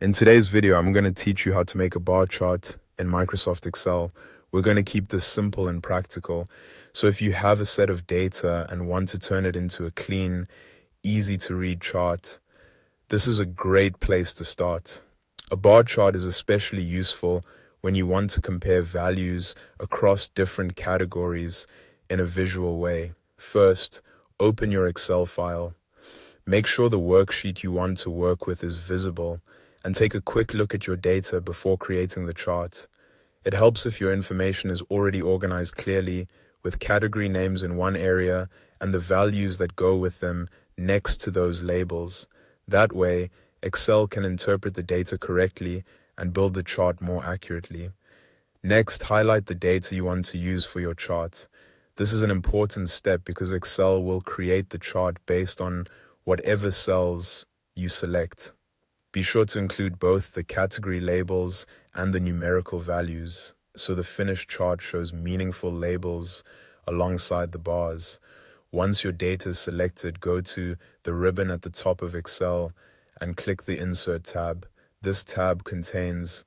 In today's video, I'm going to teach you how to make a bar chart in Microsoft Excel. We're going to keep this simple and practical. So if you have a set of data and want to turn it into a clean, easy to read chart, this is a great place to start. A bar chart is especially useful when you want to compare values across different categories in a visual way. First, open your Excel file. Make sure the worksheet you want to work with is visible, and take a quick look at your data before creating the chart. It helps if your information is already organized clearly, with category names in one area and the values that go with them next to those labels. That way, Excel can interpret the data correctly and build the chart more accurately. Next, highlight the data you want to use for your chart. This is an important step because Excel will create the chart based on whatever cells you select. Be sure to include both the category labels and the numerical values, so the finished chart shows meaningful labels alongside the bars. Once your data is selected, go to the ribbon at the top of Excel and click the Insert tab. This tab contains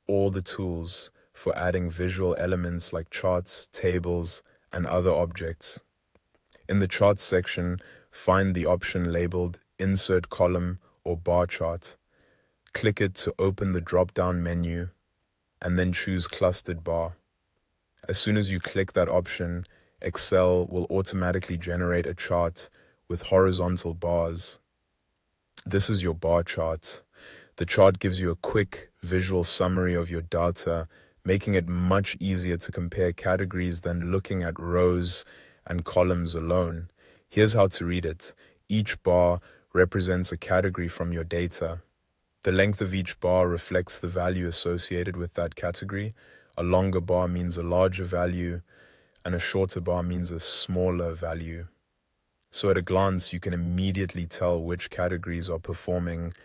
all the tools for adding visual elements like charts, tables, and other objects. In the Charts section, find the option labeled Insert Column or Bar Chart. Click it to open the drop-down menu, and then choose Clustered Bar. As soon as you click that option, Excel will automatically generate a chart with horizontal bars. This is your bar chart. The chart gives you a quick visual summary of your data, making it much easier to compare categories than looking at rows and columns alone. Here's how to read it. Each bar represents a category from your data. The length of each bar reflects the value associated with that category. A longer bar means a larger value, and a shorter bar means a smaller value. So at a glance, you can immediately tell which categories are performing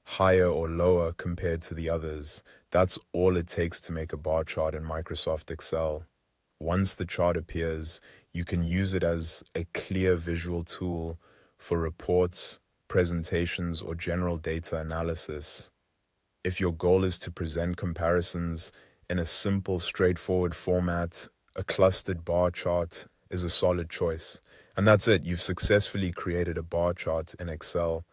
higher or lower compared to the others. That's all it takes to make a bar chart in Microsoft Excel. Once the chart appears, you can use it as a clear visual tool for reports, presentations, or general data analysis. If your goal is to present comparisons in a simple, straightforward format, a clustered bar chart is a solid choice. And that's it. You've successfully created a bar chart in Excel.